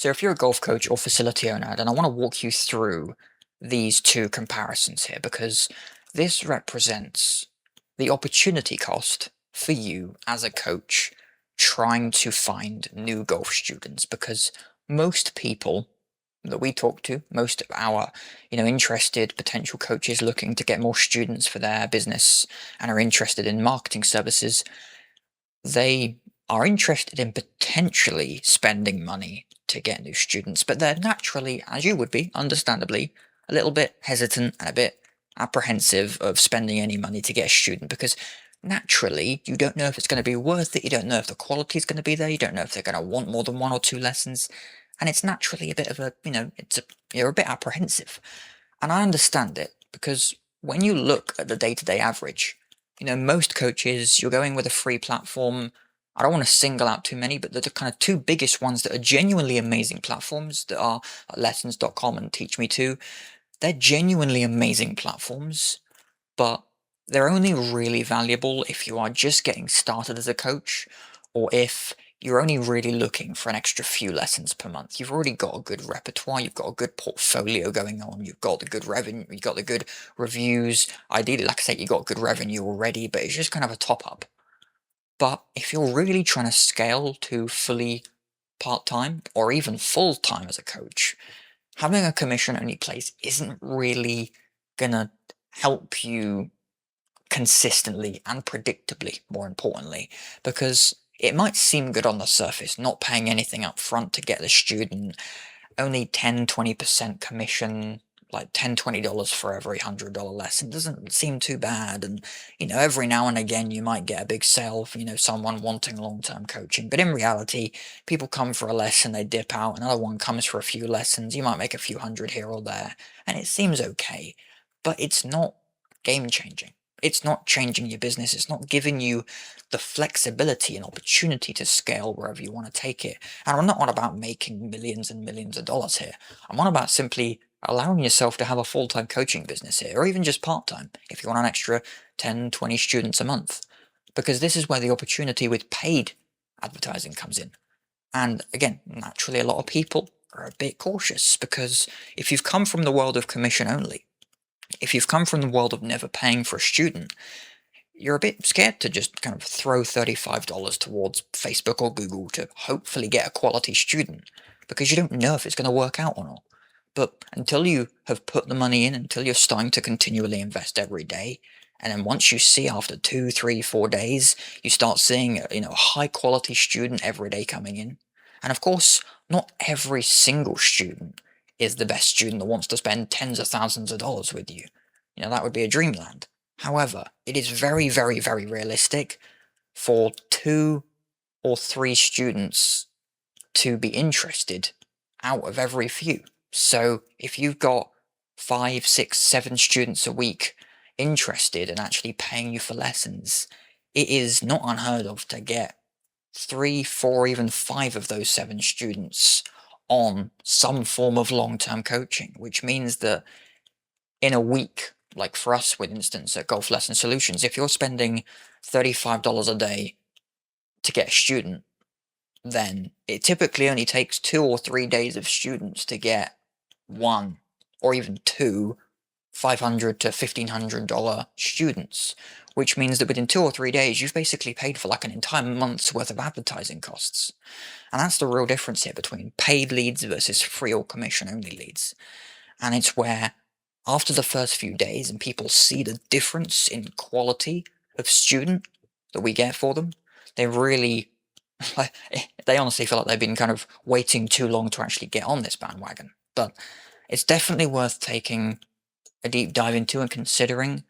So if you're a golf coach or facility owner, then I want to walk you through these two comparisons here because this represents the opportunity cost for you as a coach trying to find new golf students because most people that we talk to, most of our, interested potential coaches looking to get more students for their business and are interested in marketing services, they are interested in potentially spending money to get new students, but they're naturally, as you would be, understandably, a little bit hesitant and a bit apprehensive of spending any money to get a student because naturally you don't know if it's going to be worth it, you don't know if the quality is going to be there, you don't know if they're going to want more than one or two lessons, and it's naturally a bit of a, you're a bit apprehensive. And I understand it because when you look at the day-to-day average, most coaches, you're going with a free platform. I don't want to single out too many, but the kind of two biggest ones that are genuinely amazing platforms that are lessons.com and Teach Me Too. They're genuinely amazing platforms, but they're only really valuable if you are just getting started as a coach or if you're only really looking for an extra few lessons per month. You've already got a good repertoire, you've got a good portfolio going on, you've got the good revenue, you've got the good reviews. Ideally, like I say, you've got good revenue already, but it's just kind of a top up. But if you're really trying to scale to fully part-time or even full-time as a coach, having a commission-only place isn't really gonna help you consistently and predictably, more importantly, because it might seem good on the surface, not paying anything up front to get the student, only 10-20% commission, like $10-20 for every $100 lesson doesn't seem too bad. And every now and again you might get a big sale for someone wanting long-term coaching, but in reality people come for a lesson, they dip out, another one comes for a few lessons, you might make a few hundred here or there, and it seems okay, but it's not game changing. It's not changing your business. It's not giving you the flexibility and opportunity to scale wherever you want to take it. And I'm not on about making millions and millions of dollars here. I'm on about simply allowing yourself to have a full-time coaching business here, or even just part-time if you want an extra 10, 20 students a month. Because this is where the opportunity with paid advertising comes in. And again, naturally, a lot of people are a bit cautious because if you've come from the world of commission only, if you've come from the world of never paying for a student, you're a bit scared to just kind of throw $35 towards Facebook or Google to hopefully get a quality student because you don't know if it's going to work out or not. But until you have put the money in, until you're starting to continually invest every day, and then once you see after 2, 3, 4 days, you start seeing a high quality student every day coming in. And of course, not every single student is the best student that wants to spend tens of thousands of dollars with you. That would be a dreamland. However, it is very, very, very realistic for 2 or 3 students to be interested out of every few. So if you've got 5, 6, 7 students a week interested and actually paying you for lessons, it is not unheard of to get 3, 4, even 5 of those 7 students on some form of long-term coaching, which means that in a week, like for us, for instance, at Golf Lesson Solutions, if you're spending $35 a day to get a student, then it typically only takes 2 or 3 days of students to get one or even two $500 to $1,500 students, which means that within 2 or 3 days, you've basically paid for like an entire month's worth of advertising costs. And that's the real difference here between paid leads versus free or commission only leads. And it's where after the first few days and people see the difference in quality of student that we get for them, they really, they honestly feel like they've been kind of waiting too long to actually get on this bandwagon. But it's definitely worth taking a deep dive into and considering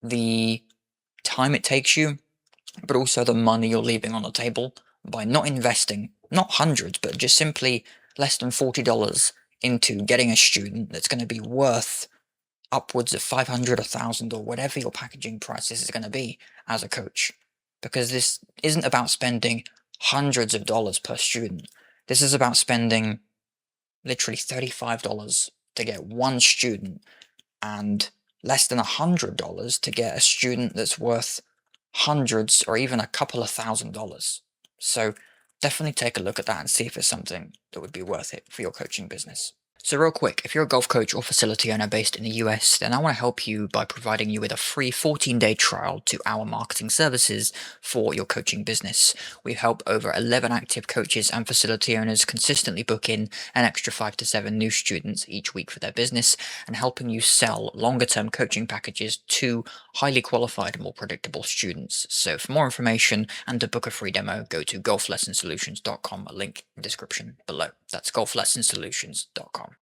the time it takes you, but also the money you're leaving on the table by not investing, not hundreds, but just simply less than $40 into getting a student that's going to be worth upwards of 500, 1,000, or whatever your packaging price is going to be as a coach. Because this isn't about spending hundreds of dollars per student. This is about spending literally $35 to get one student and less than $100 to get a student that's worth hundreds or even a couple of $1,000s. So Definitely take a look at that and see if it's something that would be worth it for your coaching business. So real quick, if you're a golf coach or facility owner based in the US, then I want to help you by providing you with a free 14-day trial to our marketing services for your coaching business. We help over 11 active coaches and facility owners consistently book in an extra 5 to 7 new students each week for their business and helping you sell longer term coaching packages to highly qualified, more predictable students. So for more information and to book a free demo, go to golflessonsolutions.com, a link in the description below. That's golflessonsolutions.com.